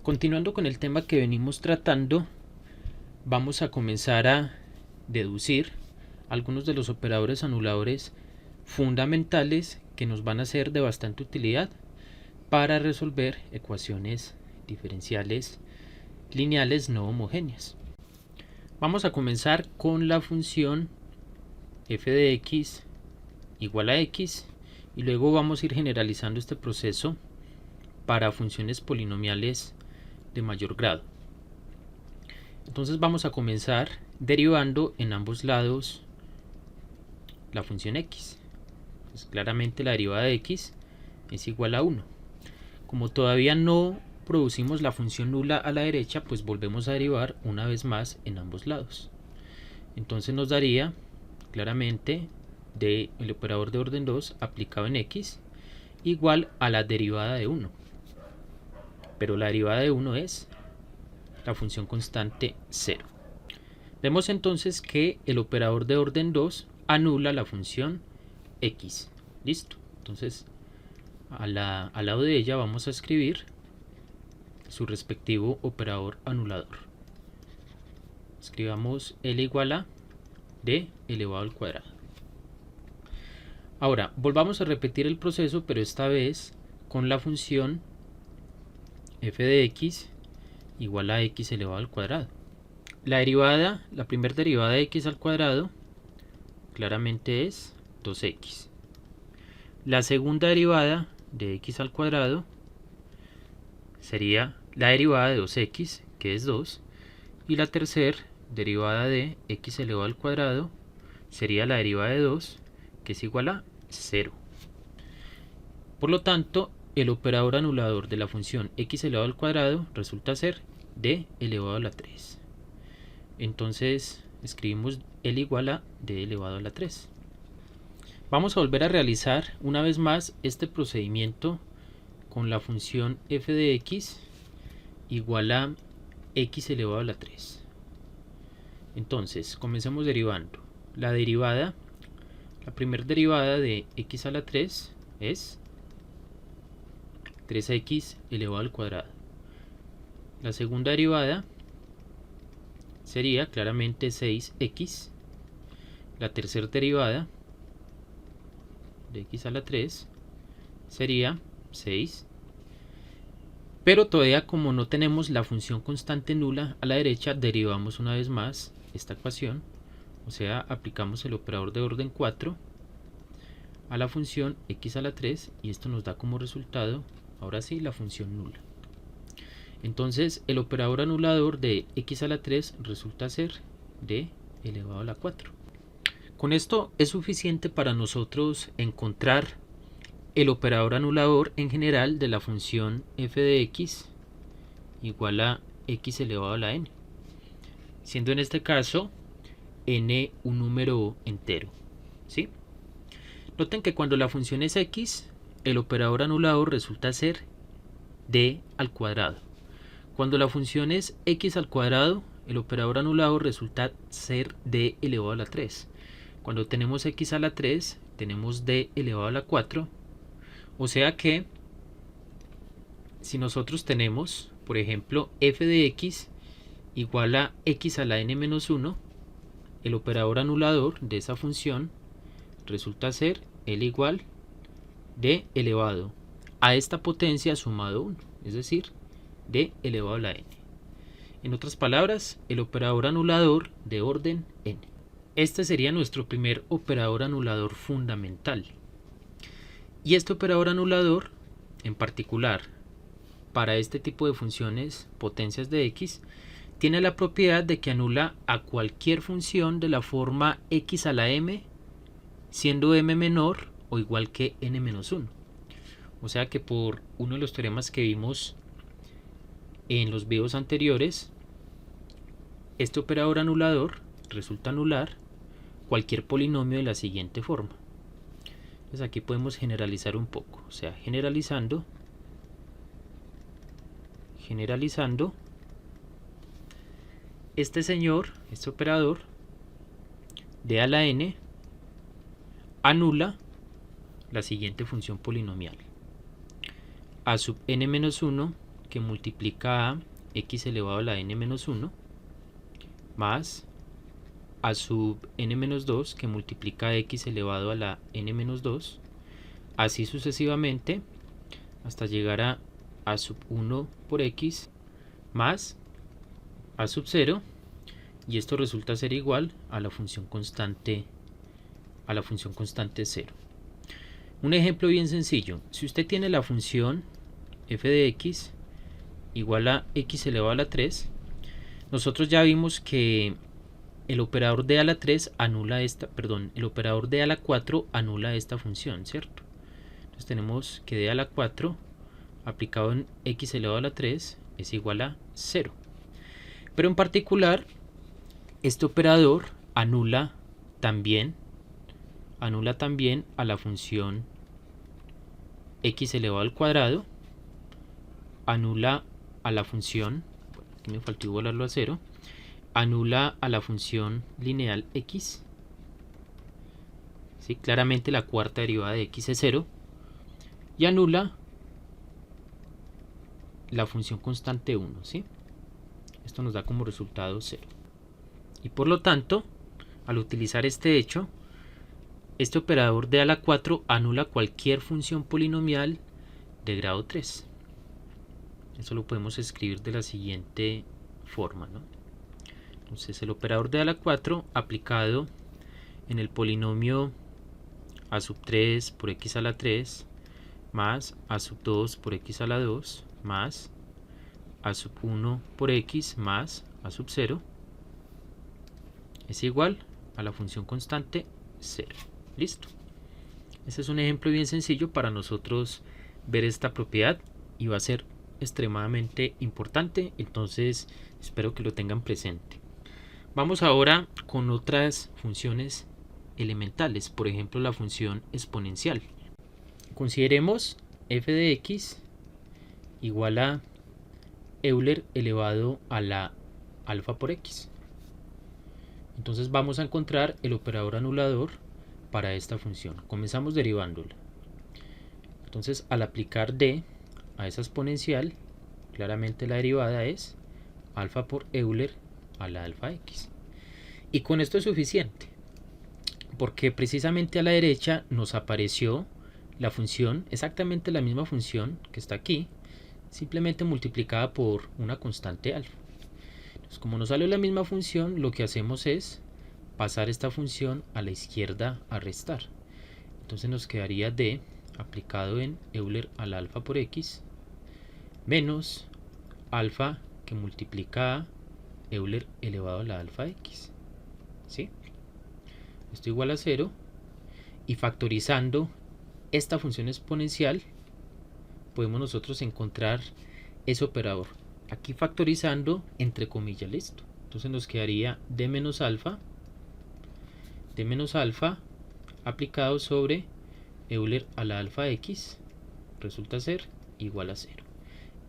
Continuando con el tema que venimos tratando, vamos a comenzar a deducir algunos de los operadores anuladores fundamentales que nos van a ser de bastante utilidad para resolver ecuaciones diferenciales lineales no homogéneas. Vamos a comenzar con la función f de x igual a x y luego vamos a ir generalizando este proceso para funciones polinomiales de mayor grado. Entonces vamos a comenzar derivando en ambos lados la función x. Pues claramente la derivada de x es igual a 1. Como todavía no producimos la función nula a la derecha, pues volvemos a derivar una vez más en ambos lados. Entonces nos daría claramente del operador de orden 2 aplicado en x igual a la derivada de 1. Pero la derivada de 1 es la función constante 0. Vemos entonces que el operador de orden 2 anula la función x. Listo. Entonces al lado de ella vamos a escribir su respectivo operador anulador. Escribamos L igual a d elevado al cuadrado. Ahora volvamos a repetir el proceso, pero esta vez con la función f de x igual a x elevado al cuadrado. La primera derivada de x al cuadrado claramente es 2x. La segunda derivada de x al cuadrado sería la derivada de 2x, que es 2, y la tercera derivada de x elevado al cuadrado sería la derivada de 2, que es igual a 0. Por lo tanto, el operador anulador de la función x elevado al cuadrado resulta ser d elevado a la 3. Entonces escribimos L igual a d elevado a la 3. Vamos a volver a realizar una vez más este procedimiento con la función f de x igual a x elevado a la 3. Entonces comencemos derivando. La primera derivada de x a la 3 es 3x elevado al cuadrado. La segunda derivada sería claramente 6x. La tercera derivada de x a la 3 sería 6. Pero todavía, como no tenemos la función constante nula a la derecha, derivamos una vez más esta ecuación. O sea, aplicamos el operador de orden 4 a la función x a la 3 y esto nos da como resultado, ahora sí, la función nula. Entonces el operador anulador de x a la 3 resulta ser d elevado a la 4. Con esto es suficiente para nosotros encontrar el operador anulador en general de la función f de x igual a x elevado a la n, siendo en este caso n un número entero, ¿sí? Noten que cuando la función es x, el operador anulador resulta ser d al cuadrado. Cuando la función es x al cuadrado, el operador anulador resulta ser d elevado a la 3. Cuando tenemos x a la 3, tenemos d elevado a la 4. O sea que si nosotros tenemos, por ejemplo, f de x igual a x a la n menos 1, el operador anulador de esa función resulta ser L igual d elevado a esta potencia sumado 1, es decir, d elevado a la n. En otras palabras, el operador anulador de orden n. Este sería nuestro primer operador anulador fundamental. Y este operador anulador, en particular, para este tipo de funciones potencias de x, tiene la propiedad de que anula a cualquier función de la forma x a la m, siendo m menor o igual que n menos 1. O sea que por uno de los teoremas que vimos en los videos anteriores, este operador anulador resulta anular cualquier polinomio de la siguiente forma. Entonces aquí podemos generalizar un poco, o sea, generalizando, este operador d a la n anula la siguiente función polinomial: a sub n menos 1, que multiplica a x elevado a la n menos 1 más a sub n menos 2 que multiplica a x elevado a la n menos 2, así sucesivamente hasta llegar a sub 1 por x más a sub 0, y esto resulta ser igual a la función constante 0. Un ejemplo bien sencillo: si usted tiene la función f de x igual a x elevado a la 3, nosotros ya vimos que el operador de a la 3 anula el operador de a la 4 anula esta función, ¿cierto? Entonces tenemos que d a la 4 aplicado en x elevado a la 3 es igual a 0. Pero en particular, este operador anula también a la función x elevado al cuadrado, anula a la función, aquí me faltó igualarlo a 0, anula a la función lineal x, ¿sí? Claramente la cuarta derivada de x es 0, y anula la función constante 1, ¿sí? Esto nos da como resultado 0. Y por lo tanto, al utilizar este hecho, este operador de a la 4 anula cualquier función polinomial de grado 3. Eso lo podemos escribir de la siguiente forma, ¿no? Entonces el operador de a la 4 aplicado en el polinomio a sub 3 por x a la 3 más a sub 2 por x a la 2 más a sub 1 por x más a sub 0 es igual a la función constante 0. Listo. Este es un ejemplo bien sencillo para nosotros ver esta propiedad y va a ser extremadamente importante, entonces espero que lo tengan presente. Vamos ahora con otras funciones elementales, por ejemplo la función exponencial. Consideremos f de x igual a Euler elevado a la alfa por x. Entonces vamos a encontrar el operador anulador para esta función. Comenzamos derivándola. Entonces al aplicar d a esa exponencial, claramente la derivada es alfa por Euler a la alfa x. Y con esto es suficiente, porque precisamente a la derecha nos apareció la función, exactamente la misma función que está aquí, simplemente multiplicada por una constante alfa. Entonces, como nos sale la misma función, lo que hacemos es pasar esta función a la izquierda a restar. Entonces nos quedaría d aplicado en Euler a la alfa por x menos alfa que multiplica a Euler elevado a la alfa x, ¿sí? Esto igual a 0, y factorizando esta función exponencial podemos nosotros encontrar ese operador. Aquí factorizando entre comillas, listo. Entonces nos quedaría d menos alfa aplicado sobre Euler a la alfa x resulta ser igual a 0.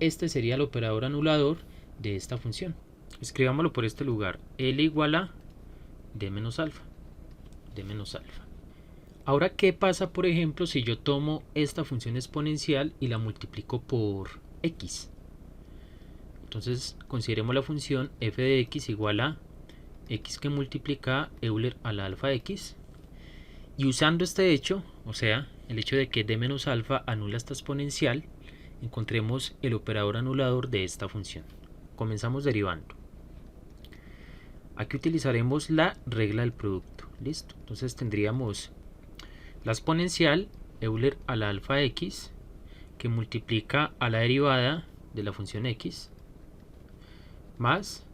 Este sería el operador anulador de esta función. Escribámoslo por este lugar: L igual a d menos alfa. Ahora, ¿qué pasa, por ejemplo, si yo tomo esta función exponencial y la multiplico por x? Entonces, consideremos la función f de x igual a x que multiplica Euler a la alfa x. Y usando este hecho, o sea, el hecho de que d menos alfa anula esta exponencial, encontremos el operador anulador de esta función. Comenzamos derivando. Aquí utilizaremos la regla del producto. Listo. Entonces tendríamos la exponencial Euler a la alfa x que multiplica a la derivada de la función x más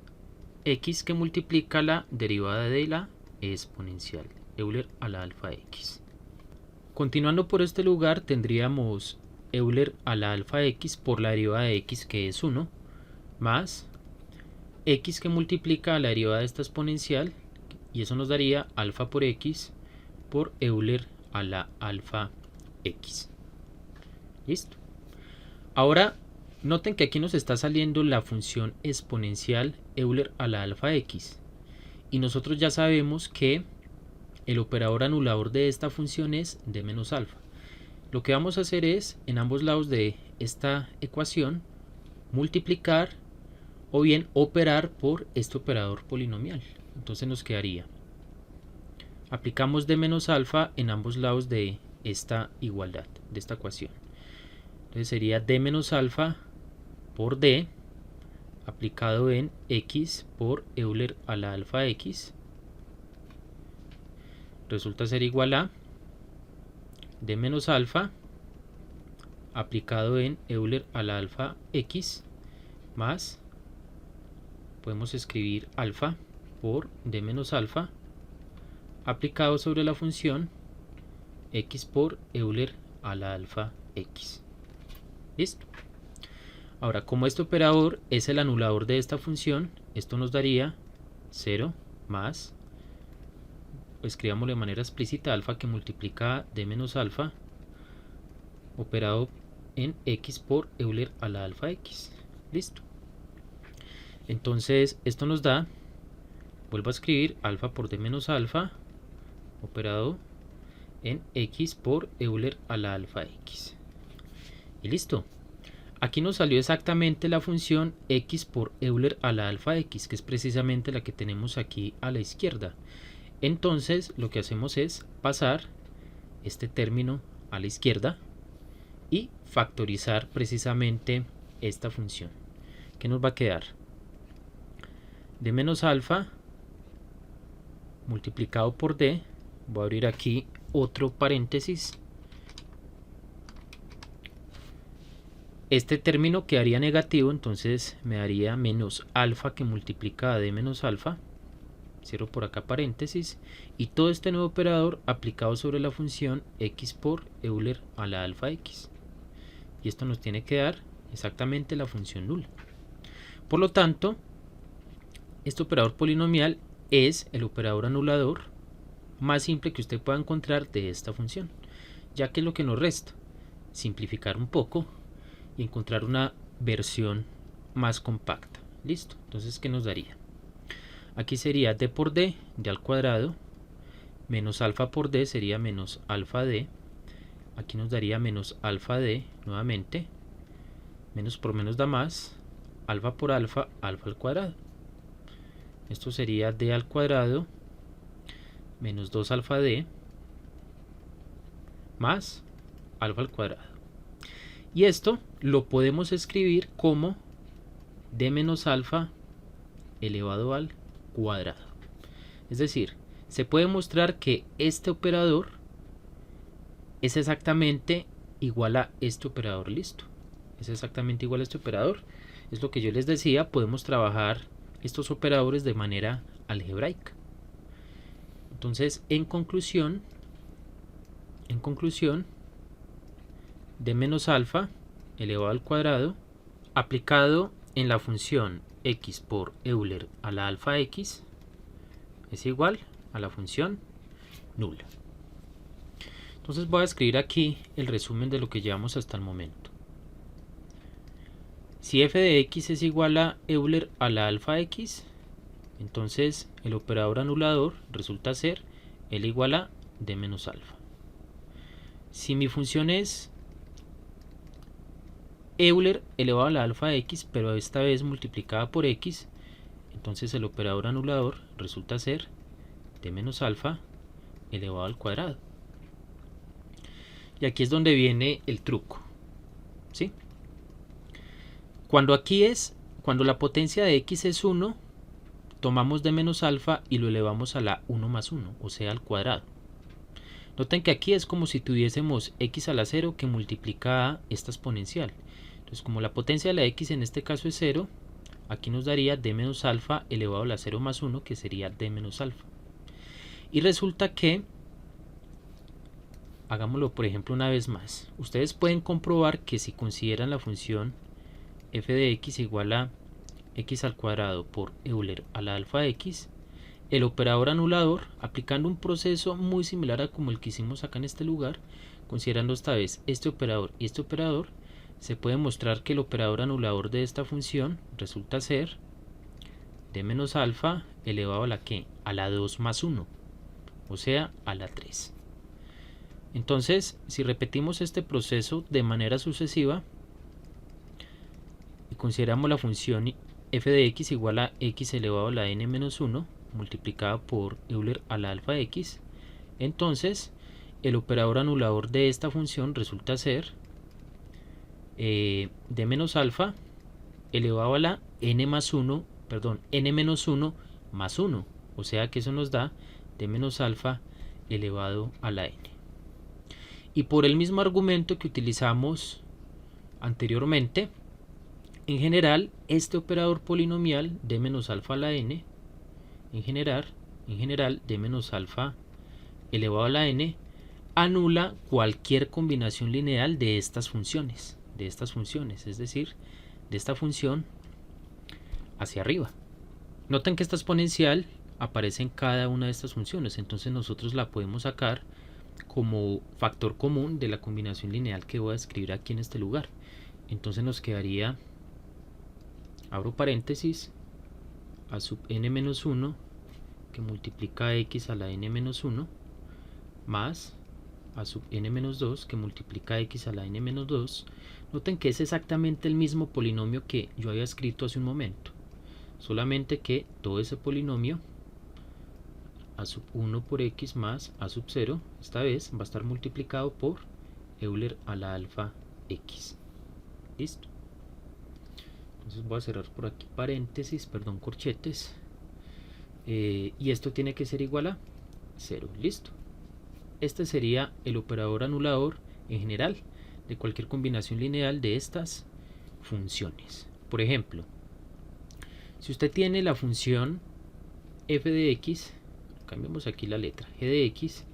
x que multiplica la derivada de la exponencial Euler a la alfa x. Continuando por este lugar tendríamos Euler a la alfa x por la derivada de x, que es 1, más x que multiplica a la derivada de esta exponencial, y eso nos daría alfa por x por Euler a la alfa x. Listo. Ahora noten que aquí nos está saliendo la función exponencial Euler a la alfa x, y nosotros ya sabemos que el operador anulador de esta función es d menos alfa. Lo que vamos a hacer es, en ambos lados de esta ecuación, multiplicar o bien operar por este operador polinomial. Entonces nos quedaría, aplicamos d menos alfa en ambos lados de esta igualdad, de esta ecuación. Entonces sería d menos alfa por d aplicado en x por Euler a la alfa x. Resulta ser igual a d menos alfa aplicado en Euler a la alfa x más, podemos escribir alfa por d menos alfa aplicado sobre la función x por Euler a la alfa x. ¿Listo? Ahora, como este operador es el anulador de esta función, esto nos daría 0 más, escribámoslo de manera explícita, alfa que multiplica d menos alfa operado en x por Euler a la alfa x. Listo. Entonces esto nos da, vuelvo a escribir, alfa por d menos alfa operado en x por Euler a la alfa x. Y listo. Aquí nos salió exactamente la función x por Euler a la alfa x, que es precisamente la que tenemos aquí a la izquierda. Entonces lo que hacemos es pasar este término a la izquierda y factorizar precisamente esta función. ¿Qué nos va a quedar? D menos alfa multiplicado por d, voy a abrir aquí otro paréntesis. Este término quedaría negativo, entonces me daría menos alfa que multiplica a d menos alfa. Cierro por acá paréntesis. Y todo este nuevo operador aplicado sobre la función x por Euler a la alfa x. Y esto nos tiene que dar exactamente la función nula. Por lo tanto, este operador polinomial es el operador anulador más simple que usted pueda encontrar de esta función. Ya que lo que nos resta, simplificar un poco y encontrar una versión más compacta. Listo. Entonces, ¿qué nos daría? Aquí sería d por d, d al cuadrado, menos alfa por d sería menos alfa d. Aquí nos daría menos alfa d nuevamente. Menos por menos da más. Alfa por alfa, alfa al cuadrado. Esto sería d al cuadrado menos 2 alfa d más alfa al cuadrado. Y esto lo podemos escribir como d menos alfa elevado al cuadrado. Es decir, se puede mostrar que este operador es exactamente igual a este operador. Listo. Es exactamente igual a este operador. Es lo que yo les decía, podemos trabajar estos operadores de manera algebraica. Entonces, en conclusión, d menos alfa elevado al cuadrado aplicado en la función x por Euler a la alfa x es igual a la función nula. Entonces voy a escribir aquí el resumen de lo que llevamos hasta el momento. Si f de x es igual a Euler a la alfa x, entonces el operador anulador resulta ser L igual a d menos alfa. Si mi función es Euler elevado a la alfa x, pero esta vez multiplicada por x, entonces el operador anulador resulta ser d menos alfa elevado al cuadrado. Y aquí es donde viene el truco, ¿sí? Cuando la potencia de x es 1, tomamos d menos alfa y lo elevamos a la 1 más 1, o sea al cuadrado. Noten que aquí es como si tuviésemos x a la 0 que multiplica a esta exponencial. Entonces, como la potencia de la x en este caso es 0, aquí nos daría d menos alfa elevado a la 0 más 1, que sería d menos alfa. Y resulta que, hagámoslo por ejemplo una vez más, ustedes pueden comprobar que si consideran la función f de x igual a x al cuadrado por Euler a la alfa x, el operador anulador, aplicando un proceso muy similar a como el que hicimos acá en este lugar, considerando esta vez este operador y este operador, se puede mostrar que el operador anulador de esta función resulta ser d menos alfa elevado a la ¿qué? A la 2 más 1, o sea, a la 3. Entonces, si repetimos este proceso de manera sucesiva, y consideramos la función f de x igual a x elevado a la n menos 1 multiplicada por Euler a la alfa x, entonces el operador anulador de esta función resulta ser d menos alfa elevado a la n más 1, perdón, n menos 1 más 1, o sea que eso nos da d menos alfa elevado a la n. Y por el mismo argumento que utilizamos anteriormente, en general este operador polinomial d menos alfa a la n, en general d menos alfa elevado a la n, anula cualquier combinación lineal de estas funciones, es decir, de esta función hacia arriba. Noten que esta exponencial aparece en cada una de estas funciones, entonces nosotros la podemos sacar como factor común de la combinación lineal que voy a escribir aquí en este lugar. Entonces nos quedaría, abro paréntesis, a sub n menos 1 que multiplica x a la n menos 1 más a sub n menos 2 que multiplica x a la n menos 2. Noten que es exactamente el mismo polinomio que yo había escrito hace un momento, solamente que todo ese polinomio a sub 1 por x más a sub 0 esta vez va a estar multiplicado por Euler a la alfa x. Listo. Entonces voy a cerrar por aquí paréntesis, perdón, corchetes, y esto tiene que ser igual a 0. Listo. Este sería el operador anulador en general de cualquier combinación lineal de estas funciones. Por ejemplo, si usted tiene la función f de x, cambiamos aquí la letra, g de x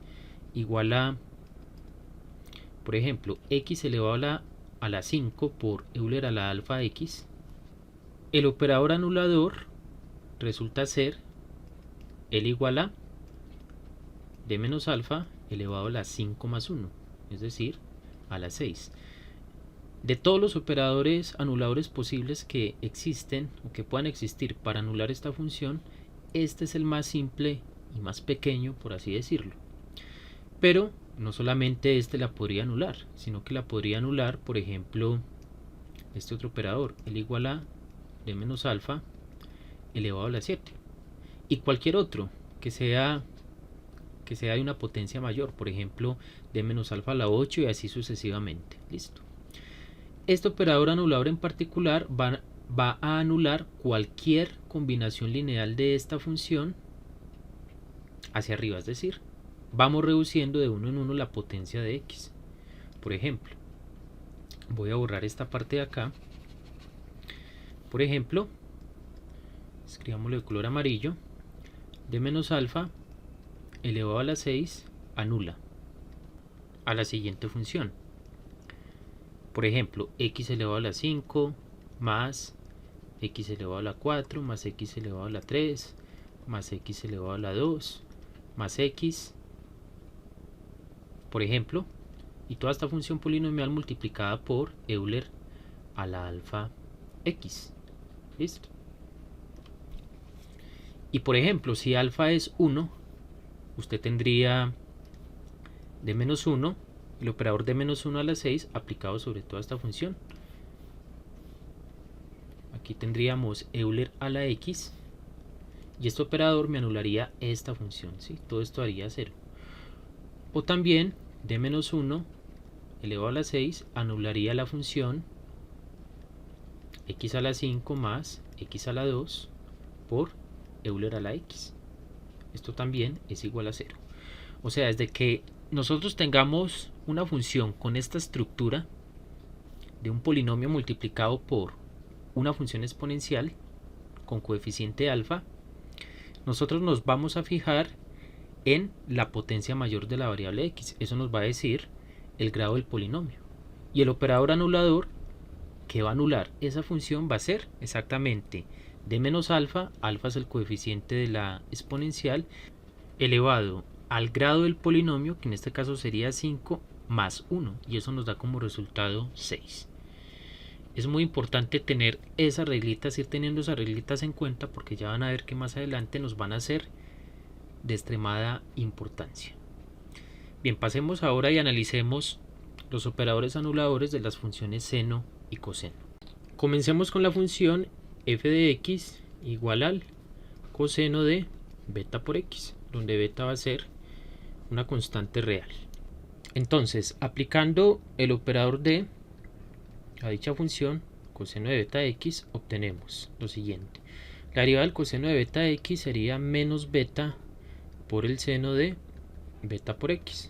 igual a, por ejemplo, x elevado a la 5 por Euler a la alfa x, el operador anulador resulta ser el igual a d menos alfa elevado a la 5 más 1, es decir, a la 6. De todos los operadores anuladores posibles que existen o que puedan existir para anular esta función, este es el más simple y más pequeño, por así decirlo. Pero no solamente este la podría anular, sino que la podría anular, por ejemplo, este otro operador, el igual a d menos alfa elevado a la 7. Y cualquier otro que sea de una potencia mayor, por ejemplo, d menos alfa a la 8 y así sucesivamente. Listo. Este operador anulador en particular va a anular cualquier combinación lineal de esta función hacia arriba, es decir, vamos reduciendo de uno en uno la potencia de x. Por ejemplo, voy a borrar esta parte de acá. Por ejemplo, escribámoslo de color amarillo, d menos alfa elevado a la 6 anula a la siguiente función. Por ejemplo, x elevado a la 5 más x elevado a la 4 más x elevado a la 3 más x elevado a la 2 más x, por ejemplo, y toda esta función polinomial multiplicada por Euler a la alfa x. ¿Listo? Y por ejemplo, si alfa es 1, usted tendría d menos 1, el operador de menos 1 a la 6 aplicado sobre toda esta función. Aquí tendríamos Euler a la x y este operador me anularía esta función, ¿sí? Todo esto haría 0. O también d menos 1 elevado a la 6 anularía la función x a la 5 más x a la 2 por Euler a la x. Esto también es igual a 0. O sea, desde que nosotros tengamos una función con esta estructura de un polinomio multiplicado por una función exponencial con coeficiente alfa, nosotros nos vamos a fijar en la potencia mayor de la variable x. Eso nos va a decir el grado del polinomio. Y el operador anulador que va a anular esa función va a ser exactamente d menos alfa, alfa es el coeficiente de la exponencial, elevado al grado del polinomio, que en este caso sería 5 más 1, y eso nos da como resultado 6. Es muy importante tener esas reglitas, ir teniendo esas reglitas en cuenta, porque ya van a ver que más adelante nos van a ser de extremada importancia. Bien, pasemos ahora y analicemos los operadores anuladores de las funciones seno y coseno. Comencemos con la función f de x igual al coseno de beta por x, donde beta va a ser una constante real. Entonces, aplicando el operador de a dicha función, coseno de beta x, obtenemos lo siguiente. La derivada del coseno de beta x sería menos beta por el seno de beta por x.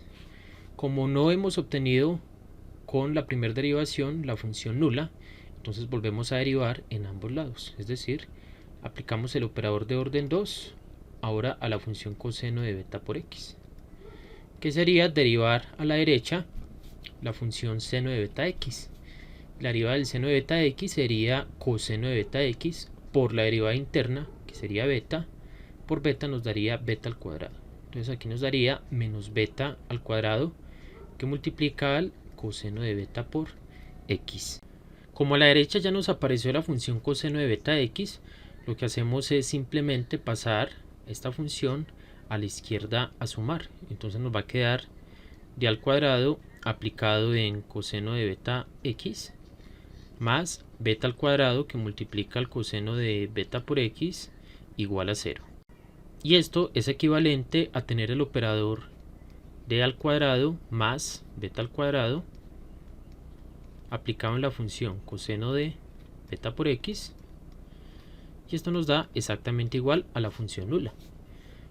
Como no hemos obtenido con la primera derivación la función nula, entonces volvemos a derivar en ambos lados, es decir, aplicamos el operador de orden 2 ahora a la función coseno de beta por x, que sería derivar a la derecha la función seno de beta x. La derivada del seno de beta x sería coseno de beta x por la derivada interna, que sería beta, por beta nos daría beta al cuadrado. Entonces aquí nos daría menos beta al cuadrado, que multiplica al coseno de beta por x. Como a la derecha ya nos apareció la función coseno de beta x, lo que hacemos es simplemente pasar esta función a la izquierda a sumar. Entonces nos va a quedar d al cuadrado aplicado en coseno de beta x más beta al cuadrado que multiplica el coseno de beta por x igual a 0. Y esto es equivalente a tener el operador d al cuadrado más beta al cuadrado aplicado en la función coseno de beta por x, y esto nos da exactamente igual a la función nula.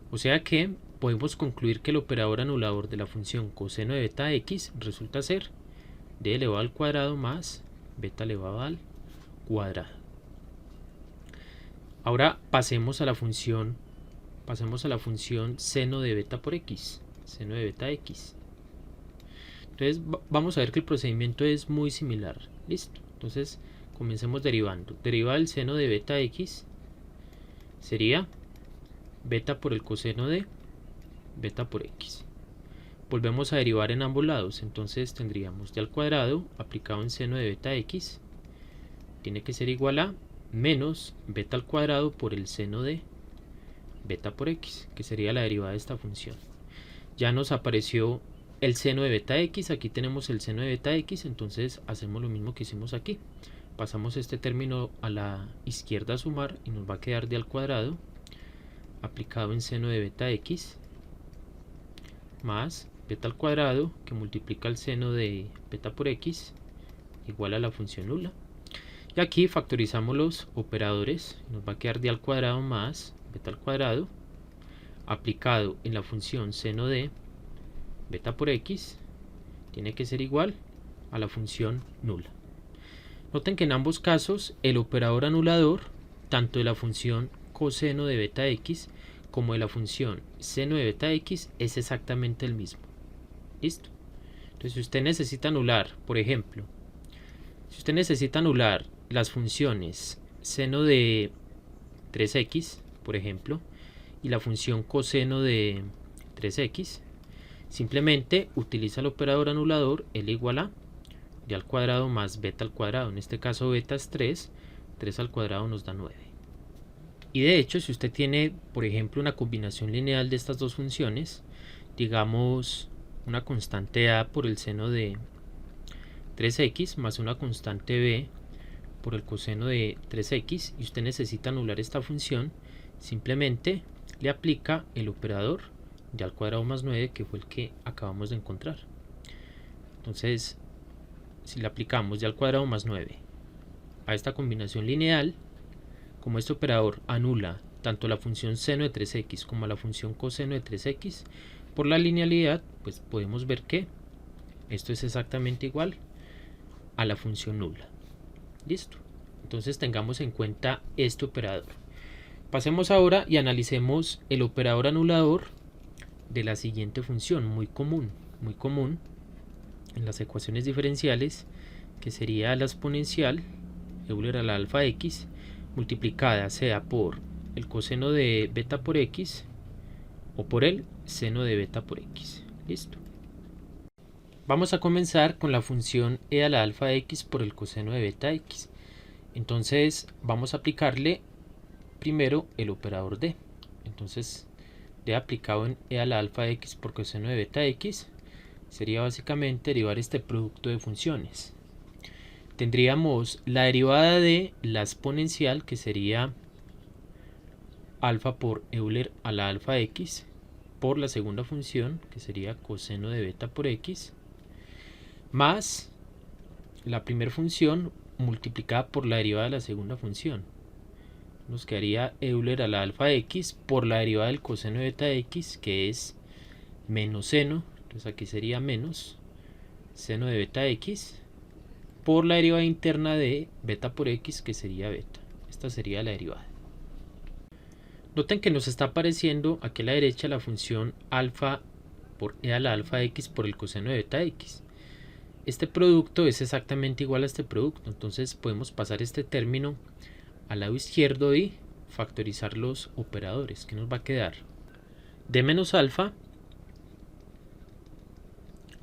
O sea que podemos concluir que el operador anulador de la función coseno de beta x resulta ser d elevado al cuadrado más beta elevado al cuadrado. Ahora pasemos a la función seno de beta por x, seno de beta x. Entonces vamos a ver que el procedimiento es muy similar. Listo. Entonces comencemos derivando. Derivada del seno de beta x sería beta por el coseno de beta por x. Volvemos a derivar en ambos lados. Entonces tendríamos d al cuadrado aplicado en seno de beta x tiene que ser igual a menos beta al cuadrado por el seno de beta por x, que sería la derivada de esta función. Ya nos apareció el seno de beta x, aquí tenemos el seno de beta x, entonces hacemos lo mismo que hicimos aquí. Pasamos este término a la izquierda a sumar y nos va a quedar d al cuadrado aplicado en seno de beta x más beta al cuadrado que multiplica el seno de beta por x igual a la función nula. Y aquí factorizamos los operadores, nos va a quedar d al cuadrado más beta al cuadrado aplicado en la función seno de beta por x tiene que ser igual a la función nula. Noten que en ambos casos el operador anulador tanto de la función coseno de beta x como de la función seno de beta x es exactamente el mismo. ¿Listo? Entonces si usted necesita anular, por ejemplo, si usted necesita anular las funciones seno de 3x, por ejemplo, y la función coseno de 3x, simplemente utiliza el operador anulador L igual a d al cuadrado más beta al cuadrado. En este caso beta es 3, 3 al cuadrado nos da 9. Y de hecho, si usted tiene, por ejemplo, una combinación lineal de estas dos funciones, digamos una constante a por el seno de 3x más una constante b por el coseno de 3x, y usted necesita anular esta función, simplemente le aplica el operador d al cuadrado más 9, que fue el que acabamos de encontrar. Entonces, si le aplicamos d al cuadrado más 9 a esta combinación lineal, como este operador anula tanto la función seno de 3x como la función coseno de 3x, por la linealidad, pues podemos ver que esto es exactamente igual a la función nula. Listo. Entonces tengamos en cuenta este operador. Pasemos ahora y analicemos el operador anulador de la siguiente función, muy común en las ecuaciones diferenciales, que sería la exponencial Euler a la alfa x multiplicada sea por el coseno de beta por x o por el seno de beta por x. Listo. Vamos a comenzar con la función e a la alfa x por el coseno de beta x. Entonces vamos a aplicarle primero el operador d. Entonces d aplicado en e a la alfa x por coseno de beta x sería básicamente derivar este producto de funciones. tendríamos la derivada de la exponencial, que sería alfa por Euler a la alfa x, por la segunda función, que sería coseno de beta por x, más la primera función multiplicada por la derivada de la segunda función. Nos quedaría Euler a la alfa x por la derivada del coseno de beta x, que es menos seno, entonces aquí sería menos seno de beta x, por la derivada interna de beta por x, que sería beta. Esta sería la derivada. Noten que nos está apareciendo aquí a la derecha la función alfa por e a la alfa x por el coseno de beta x. Este producto es exactamente igual a este producto, entonces podemos pasar este término al lado izquierdo y factorizar los operadores. ¿Qué nos va a quedar? D menos alfa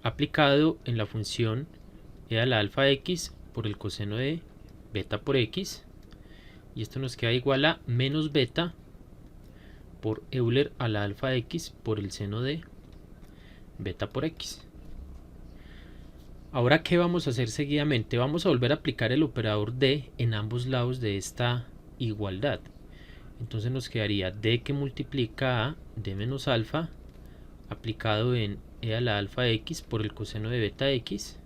aplicado en la función e a la alfa x por el coseno de beta por x, y esto nos queda igual a menos beta por Euler a la alfa x por el seno de beta por x. Ahora, ¿qué vamos a hacer seguidamente? Vamos a volver a aplicar el operador d en ambos lados de esta igualdad. Entonces nos quedaría d que multiplica a d menos alfa aplicado en e a la alfa x por el coseno de beta x.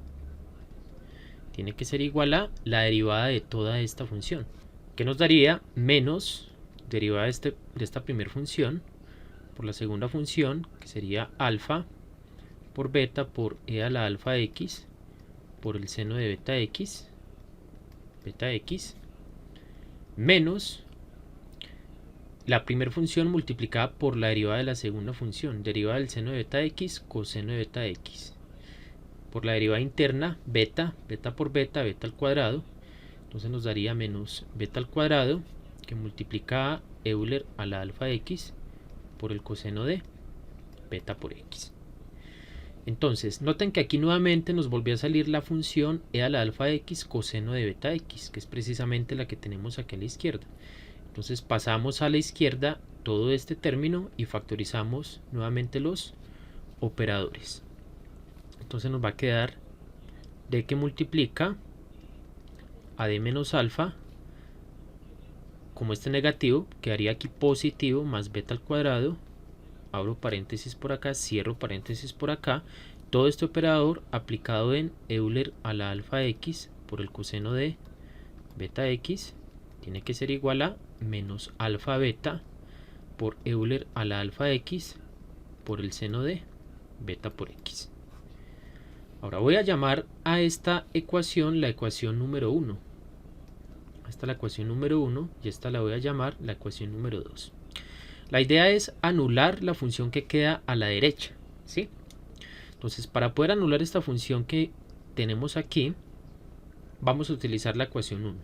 Tiene que ser igual a la derivada de toda esta función, que nos daría menos derivada de esta primera función por la segunda función, que sería alfa por beta por e a la alfa x por el seno de beta x, menos la primera función multiplicada por la derivada de la segunda función, derivada del seno de beta x, coseno de beta x, por la derivada interna, beta por beta al cuadrado. Entonces nos daría menos beta al cuadrado, que multiplica a Euler a la alfa x por el coseno de beta por x. Entonces, noten que aquí nuevamente nos volvió a salir la función e a la alfa x coseno de beta x, que es precisamente la que tenemos aquí a la izquierda. Entonces pasamos a la izquierda todo este término y factorizamos nuevamente los operadores. Entonces nos va a quedar d que multiplica a d menos alfa, como este negativo, quedaría aquí positivo más beta al cuadrado, abro paréntesis por acá, cierro paréntesis por acá, todo este operador aplicado en Euler a la alfa x por el coseno de beta x, tiene que ser igual a menos alfa beta por Euler a la alfa x por el seno de beta por x. Ahora voy a llamar a esta ecuación la ecuación número 1. Esta es la ecuación número 1 y esta la voy a llamar la ecuación número 2. La idea es anular la función que queda a la derecha, ¿sí? Entonces, para poder anular esta función que tenemos aquí, vamos a utilizar la ecuación 1.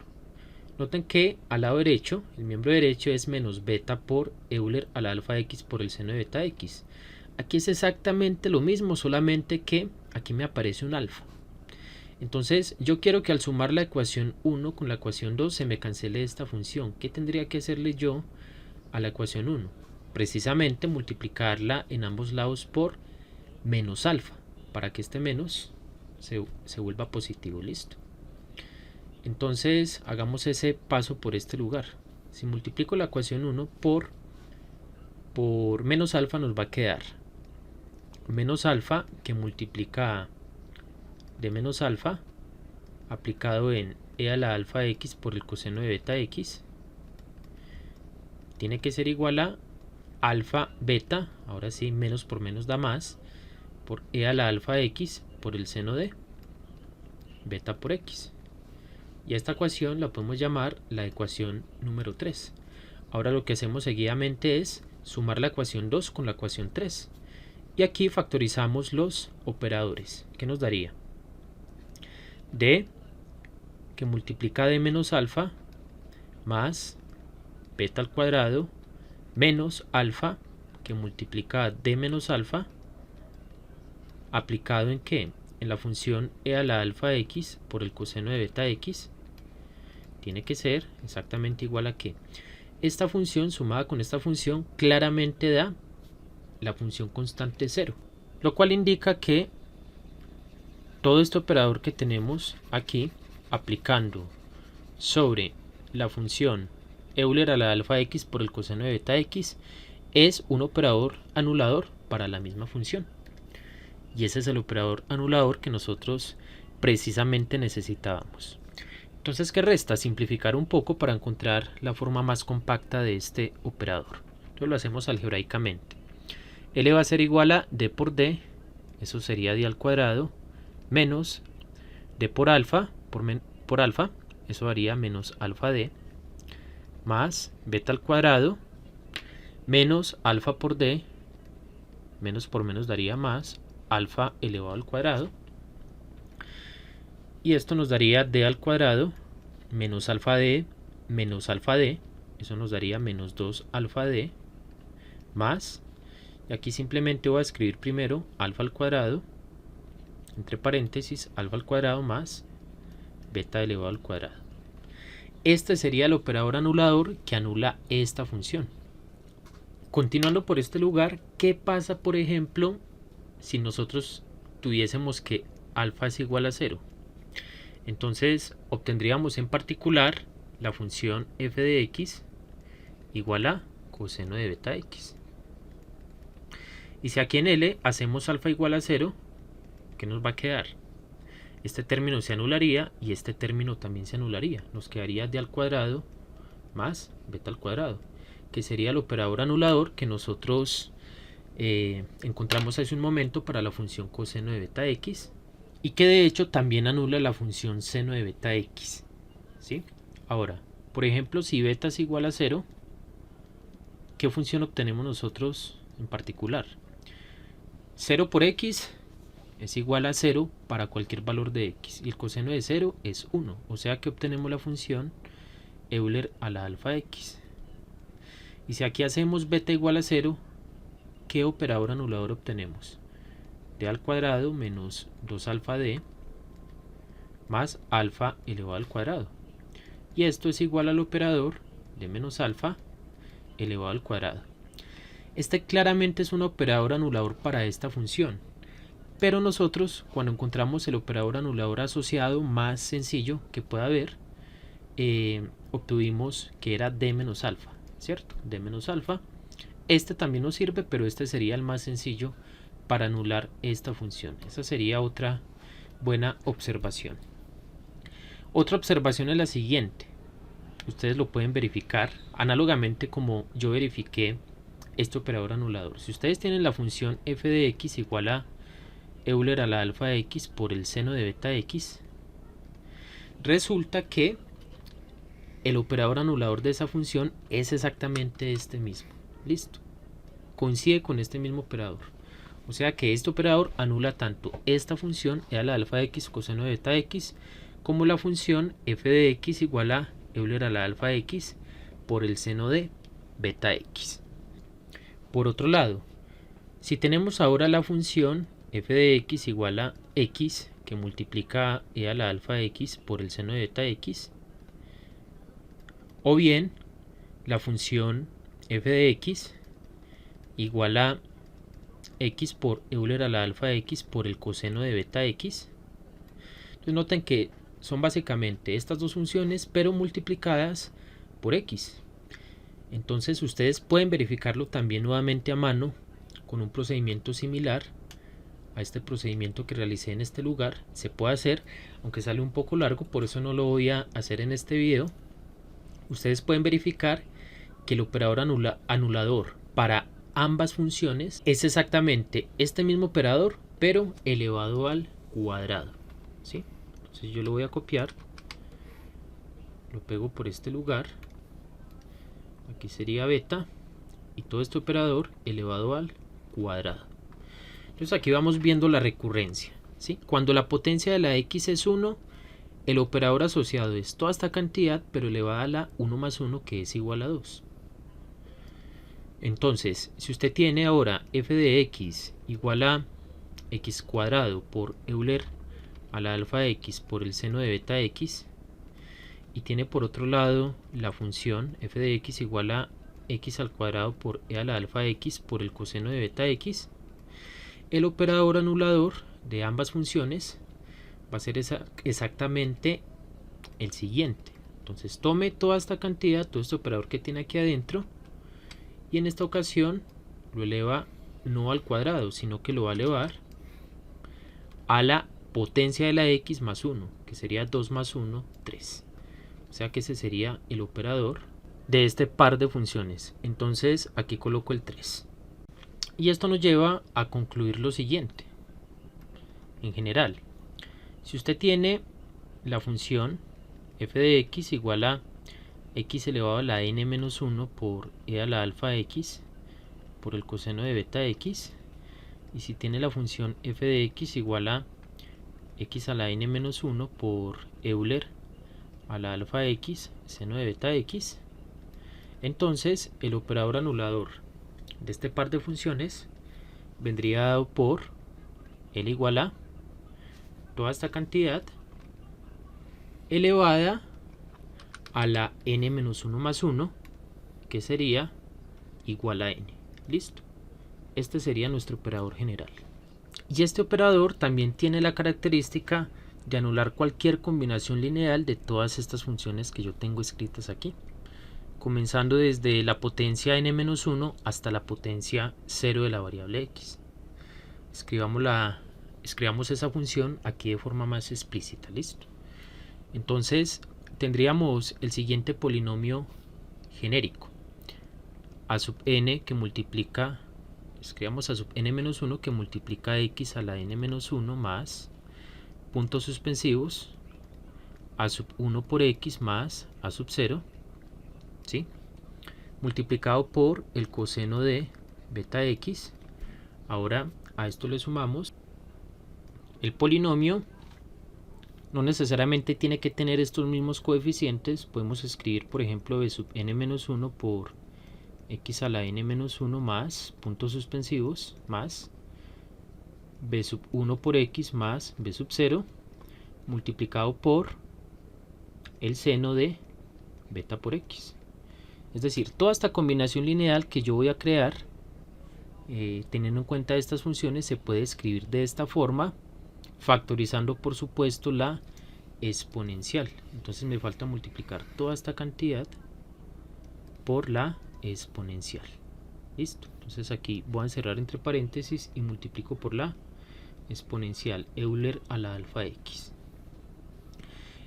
Noten que al lado derecho, el miembro derecho es menos beta por Euler a la alfa x por el seno de beta x. Aquí es exactamente lo mismo, solamente que aquí me aparece un alfa. Entonces yo quiero que al sumar la ecuación 1 con la ecuación 2 se me cancele esta función. ¿Qué tendría que hacerle yo a la ecuación 1? Precisamente multiplicarla en ambos lados por menos alfa, para que este menos se vuelva positivo. Listo. Entonces hagamos ese paso por este lugar. Si multiplico la ecuación 1 por menos alfa, nos va a quedar menos alfa que multiplica de menos alfa aplicado en e a la alfa x por el coseno de beta x, tiene que ser igual a alfa beta, ahora sí menos por menos da más, por e a la alfa x por el seno de beta por x. Y a esta ecuación la podemos llamar la ecuación número 3. Ahora lo que hacemos seguidamente es sumar la ecuación 2 con la ecuación 3. Y aquí factorizamos los operadores. ¿Qué nos daría? D que multiplica d menos alfa más beta al cuadrado menos alfa que multiplica d menos alfa aplicado en ¿qué? En la función e a la alfa x por el coseno de beta x. Tiene que ser exactamente igual a que esta función sumada con esta función claramente da la función constante 0, lo cual indica que todo este operador que tenemos aquí aplicando sobre la función Euler a la alfa x por el coseno de beta x es un operador anulador para la misma función. Y ese es el operador anulador que nosotros precisamente necesitábamos. Entonces, ¿qué resta? Simplificar un poco para encontrar la forma más compacta de este operador. Entonces lo hacemos algebraicamente. L va a ser igual a d por d, eso sería d al cuadrado, menos d por alfa, eso daría menos alfa d, más beta al cuadrado, menos alfa por d, menos por menos daría más alfa elevado al cuadrado, y esto nos daría d al cuadrado menos alfa d, eso nos daría menos 2 alfa d, más, y aquí simplemente voy a escribir primero alfa al cuadrado, entre paréntesis alfa al cuadrado más beta elevado al cuadrado. Este sería el operador anulador que anula esta función. Continuando por este lugar, ¿qué pasa, por ejemplo, si nosotros tuviésemos que alfa es igual a 0? Entonces obtendríamos en particular la función f de x igual a coseno de beta x. Y si aquí en L hacemos alfa igual a 0, ¿qué nos va a quedar? Este término se anularía y este término también se anularía. Nos quedaría d al cuadrado más beta al cuadrado, que sería el operador anulador que nosotros encontramos hace un momento para la función coseno de beta x, y que de hecho también anula la función seno de beta x, ¿sí? Ahora, por ejemplo, si beta es igual a 0, ¿qué función obtenemos nosotros en particular? 0 por x es igual a 0 para cualquier valor de x, y el coseno de 0 es 1, o sea que obtenemos la función Euler a la alfa x. Y si aquí hacemos beta igual a 0, ¿qué operador anulador obtenemos? D al cuadrado menos 2 alfa d más alfa elevado al cuadrado. Y esto es igual al operador de menos alfa elevado al cuadrado. Este claramente es un operador anulador para esta función. Pero nosotros, cuando encontramos el operador anulador asociado más sencillo que pueda haber, obtuvimos que era d menos alfa, ¿cierto? D menos alfa. Este también nos sirve, pero este sería el más sencillo para anular esta función. Esa sería otra buena observación. Otra observación es la siguiente. Ustedes lo pueden verificar análogamente como yo verifiqué este operador anulador. Si ustedes tienen la función f de x igual a Euler a la alfa x por el seno de beta x, resulta que el operador anulador de esa función es exactamente este mismo. Listo. Coincide con este mismo operador. O sea que este operador anula tanto esta función e a la alfa x coseno de beta x como la función f de x igual a Euler a la alfa x por el seno de beta x. Por otro lado, si tenemos ahora la función f de x igual a x que multiplica e a la alfa x por el seno de beta x, o bien la función f de x igual a x por Euler a la alfa x por el coseno de beta x. Entonces noten que son básicamente estas dos funciones, pero multiplicadas por x. Entonces ustedes pueden verificarlo también nuevamente a mano con un procedimiento similar a este procedimiento que realicé en este lugar. Se puede hacer, aunque sale un poco largo, por eso no lo voy a hacer en este video. Ustedes pueden verificar que el operador anulador para ambas funciones es exactamente este mismo operador, pero elevado al cuadrado, ¿sí? Entonces yo lo voy a copiar, lo pego por este lugar, aquí sería beta, y todo este operador elevado al cuadrado. Entonces aquí vamos viendo la recurrencia, ¿sí? Cuando la potencia de la x es 1, el operador asociado es toda esta cantidad, pero elevada a la 1 más 1, que es igual a 2. Entonces, si usted tiene ahora f de x igual a x cuadrado por Euler a la alfa x por el seno de beta x, y tiene por otro lado la función f de x igual a x al cuadrado por e a la alfa x por el coseno de beta x, el operador anulador de ambas funciones va a ser exactamente el siguiente. Entonces tome toda esta cantidad, todo este operador que tiene aquí adentro, y en esta ocasión lo eleva no al cuadrado, sino que lo va a elevar a la potencia de la x más 1, que sería 2 más 1, 3. O sea que ese sería el operador de este par de funciones. Entonces aquí coloco el 3. Y esto nos lleva a concluir lo siguiente. En general, si usted tiene la función f de x igual a x elevado a la n menos 1 por e a la alfa x por el coseno de beta x, y si tiene la función f de x igual a x a la n menos 1 por Euler a la alfa x seno de beta x, entonces el operador anulador de este par de funciones vendría dado por L igual a toda esta cantidad elevada a la n menos 1 más 1, que sería igual a n. Listo. Este sería nuestro operador general. Y este operador también tiene la característica de anular cualquier combinación lineal de todas estas funciones que yo tengo escritas aquí, comenzando desde la potencia n-1 hasta la potencia 0 de la variable x. Escribamos esa función aquí de forma más explícita. Listo. Entonces tendríamos el siguiente polinomio genérico, a sub n que multiplica, escribamos a sub n-1 que multiplica x a la n-1 más puntos suspensivos a sub 1 por x más a sub 0, ¿sí? Multiplicado por el coseno de beta x. Ahora a esto le sumamos el polinomio. No necesariamente tiene que tener estos mismos coeficientes. Podemos escribir, por ejemplo, b sub n-1 por x a la n-1 más puntos suspensivos más b sub 1 por x más b sub 0 multiplicado por el seno de beta por x. Es decir, toda esta combinación lineal que yo voy a crear, teniendo en cuenta estas funciones, se puede escribir de esta forma, factorizando por supuesto la exponencial. Entonces me falta multiplicar toda esta cantidad por la exponencial. Listo. Entonces aquí voy a encerrar entre paréntesis y multiplico por la exponencial Euler a la alfa x.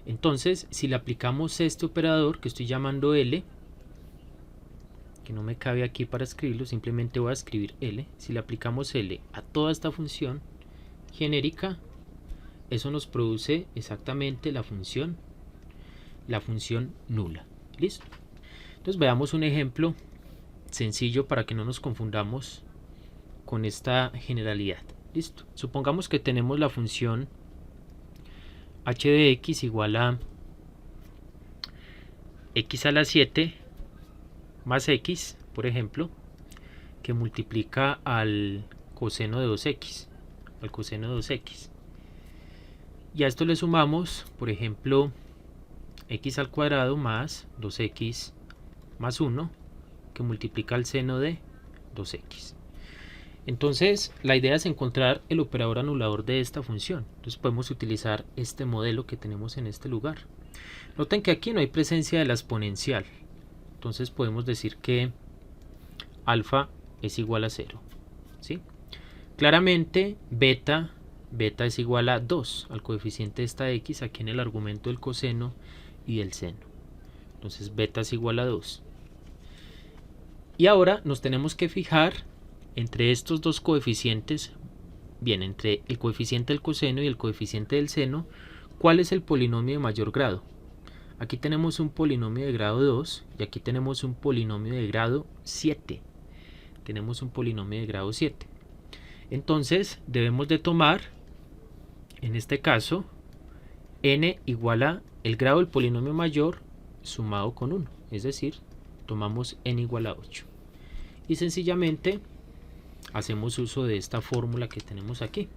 Entonces si le aplicamos este operador que estoy llamando L, que no me cabe aquí para escribirlo, simplemente voy a escribir L. Si le aplicamos L a toda esta función genérica, eso nos produce exactamente la función nula. Listo. Entonces veamos un ejemplo sencillo para que no nos confundamos con esta generalidad. Listo. Supongamos que tenemos la función h de x igual a x a la 7 más x, por ejemplo, que multiplica al coseno de 2x, al coseno de 2x. Y a esto le sumamos, por ejemplo, x al cuadrado más 2x más 1, que multiplica al seno de 2x. Entonces la idea es encontrar el operador anulador de esta función. Entonces podemos utilizar este modelo que tenemos en este lugar. Noten que aquí no hay presencia de la exponencial. Entonces podemos decir que alfa es igual a 0. ¿Sí? Claramente beta es igual a 2, al coeficiente de esta x aquí en el argumento del coseno y del seno. Entonces beta es igual a 2. Y ahora nos tenemos que fijar entre estos dos coeficientes, bien, entre el coeficiente del coseno y el coeficiente del seno, ¿cuál es el polinomio de mayor grado? Aquí tenemos un polinomio de grado 2 y aquí tenemos un polinomio de grado 7. Tenemos un polinomio de grado 7. Entonces debemos de tomar, en este caso, n igual a el grado del polinomio mayor sumado con 1. Es decir, tomamos n igual a 8. Y sencillamente hacemos uso de esta fórmula que tenemos aquí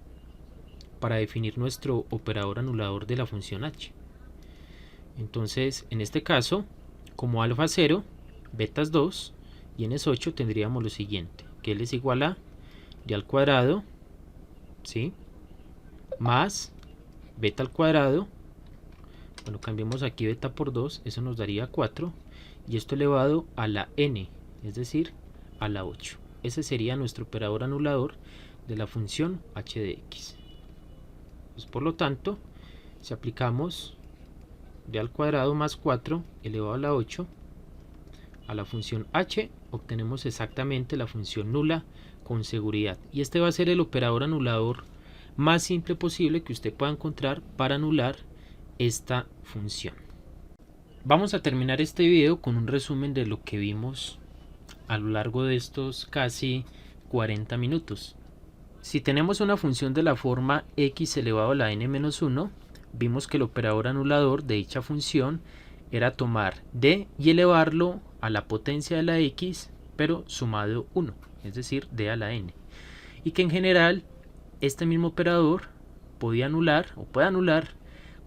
para definir nuestro operador anulador de la función h. Entonces, en este caso, como alfa 0, beta es 2 y n es 8, tendríamos lo siguiente, que L es igual a d al cuadrado, ¿sí?, más beta al cuadrado Bueno, cambiemos aquí beta por 2, eso nos daría 4, y esto elevado a la n, es decir, a la 8. Ese sería nuestro operador anulador de la función h de x. Pues, por lo tanto, si aplicamos d al cuadrado más 4 elevado a la 8 a la función h, obtenemos exactamente la función nula con seguridad. Y este va a ser el operador anulador más simple posible que usted pueda encontrar para anular esta función. Vamos a terminar este video con un resumen de lo que vimos a lo largo de estos casi 40 minutos. Si tenemos una función de la forma x elevado a la n-1, vimos que el operador anulador de dicha función era tomar d y elevarlo a la potencia de la x, pero sumado 1, es decir, d a la n. Y que en general este mismo operador podía anular o puede anular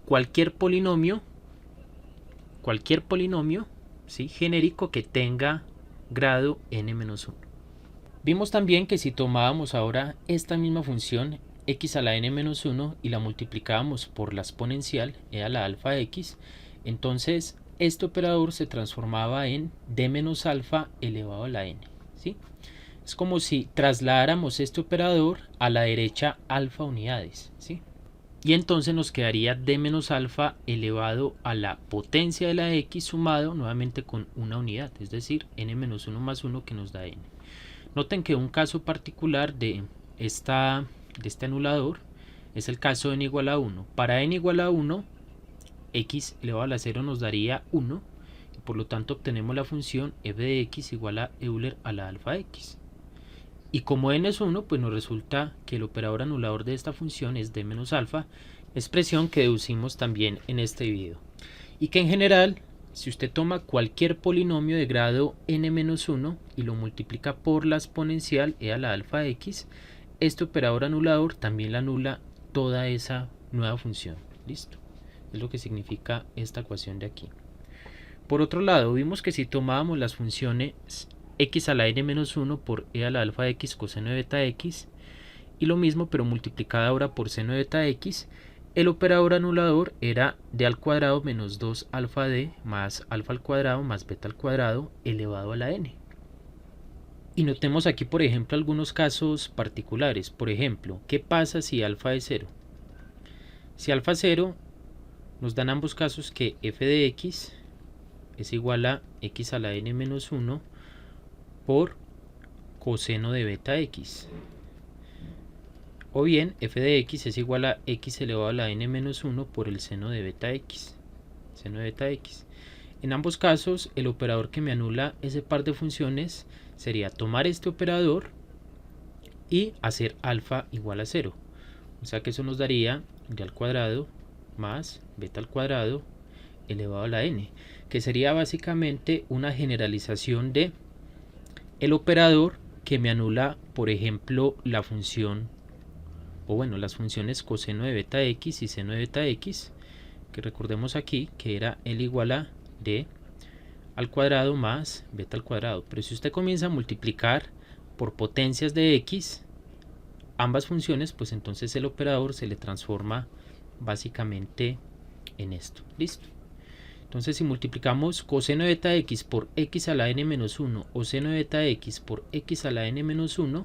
cualquier polinomio ¿sí?, genérico que tenga grado n-1. Vimos también que si tomábamos ahora esta misma función x a la n-1 y la multiplicábamos por la exponencial e a la alfa x, entonces este operador se transformaba en d menos alfa elevado a la n, ¿sí? Es como si trasladáramos este operador a la derecha alfa unidades, ¿sí? Y entonces nos quedaría d menos alfa elevado a la potencia de la x sumado nuevamente con una unidad, es decir, n-1 más 1 que nos da n. Noten que un caso particular de este anulador es el caso de n igual a 1. Para n igual a 1, x elevado a la 0 nos daría 1, y por lo tanto obtenemos la función f de x igual a Euler a la alfa x. Y como n es 1, pues nos resulta que el operador anulador de esta función es d menos alfa, expresión que deducimos también en este video. Y que en general, si usted toma cualquier polinomio de grado n-1 y lo multiplica por la exponencial e a la alfa x, este operador anulador también le anula toda esa nueva función. ¿Listo? Es lo que significa esta ecuación de aquí. Por otro lado, vimos que si tomábamos las funciones x a la n-1 por e a la alfa x coseno de beta x, y lo mismo pero multiplicada ahora por seno de beta x, el operador anulador era d al cuadrado menos 2 alfa d más alfa al cuadrado más beta al cuadrado elevado a la n. Y notemos aquí, por ejemplo, algunos casos particulares. Por ejemplo, ¿qué pasa si alfa es 0? Si alfa es 0, nos dan ambos casos que f de x es igual a x a la n-1 por coseno de beta x. O bien f de x es igual a x elevado a la n-1 por el seno de beta x. En ambos casos, el operador que me anula ese par de funciones sería tomar este operador y hacer alfa igual a 0. O sea que eso nos daría d al cuadrado más beta al cuadrado elevado a la n, que sería básicamente una generalización de el operador que me anula, por ejemplo, la función, o bueno, las funciones coseno de beta x y seno de beta x, que recordemos aquí que era L igual a d al cuadrado más beta al cuadrado. Pero si usted comienza a multiplicar por potencias de x ambas funciones, pues entonces el operador se le transforma básicamente en esto. ¿Listo? Entonces, si multiplicamos coseno de beta x por x a la n-1 o seno de beta x por x a la n-1,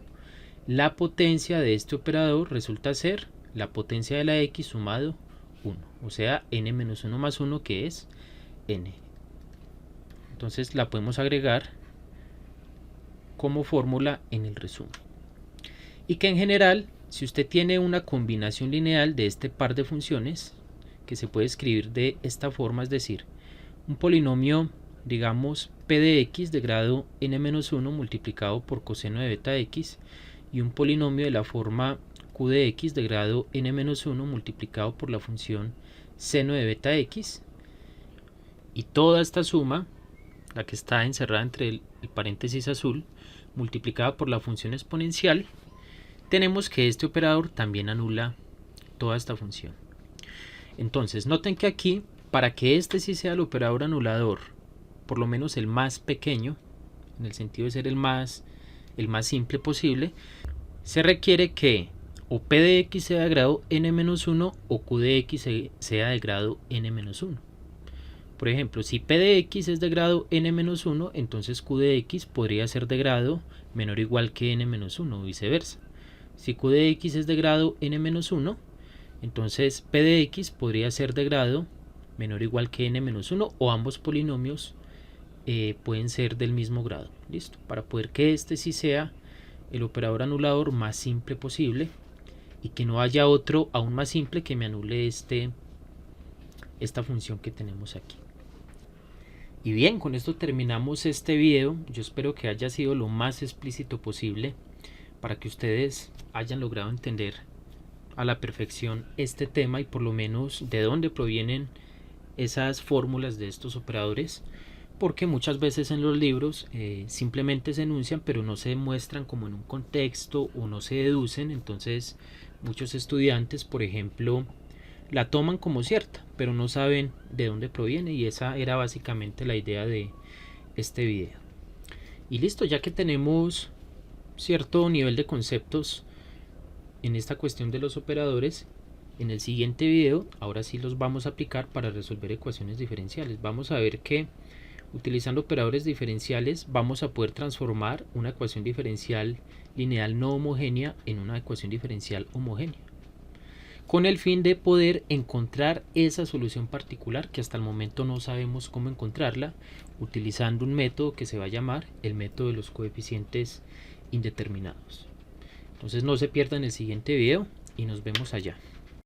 la potencia de este operador resulta ser la potencia de la x sumado 1, o sea, n-1 más 1, que es n. Entonces la podemos agregar como fórmula en el resumen. Y que en general, si usted tiene una combinación lineal de este par de funciones, que se puede escribir de esta forma, es decir, un polinomio, digamos, p de x de grado n-1 multiplicado por coseno de beta x, y un polinomio de la forma q de x de grado n-1 multiplicado por la función seno de beta x, y toda esta suma, la que está encerrada entre el paréntesis azul, multiplicada por la función exponencial, tenemos que este operador también anula toda esta función. Entonces, noten que aquí, para que este sí sea el operador anulador, por lo menos el más pequeño, en el sentido de ser el más simple posible, se requiere que o P de X sea de grado n-1 o Q de X sea de grado n-1. Por ejemplo, si P de X es de grado n-1, entonces Q de X podría ser de grado menor o igual que n-1 o viceversa. Si Q de X es de grado n-1, entonces P de X podría ser de grado menor o igual que n-1 o ambos polinomios pueden ser del mismo grado. Listo, para poder que este sí sea el operador anulador más simple posible y que no haya otro aún más simple que me anule esta función que tenemos aquí. Y bien, con esto terminamos este video. Yo espero que haya sido lo más explícito posible para que ustedes hayan logrado entender a la perfección este tema y por lo menos de dónde provienen esas fórmulas de estos operadores, porque muchas veces en los libros simplemente se enuncian pero no se muestran como en un contexto o no se deducen. Entonces muchos estudiantes, por ejemplo, la toman como cierta pero no saben de dónde proviene, y esa era básicamente la idea de este video. Y listo, ya que tenemos cierto nivel de conceptos en esta cuestión de los operadores, en el siguiente video ahora sí los vamos a aplicar para resolver ecuaciones diferenciales. Vamos a ver que utilizando operadores diferenciales vamos a poder transformar una ecuación diferencial lineal no homogénea en una ecuación diferencial homogénea, con el fin de poder encontrar esa solución particular que hasta el momento no sabemos cómo encontrarla, utilizando un método que se va a llamar el método de los coeficientes indeterminados. Entonces no se pierdan el siguiente video y nos vemos allá.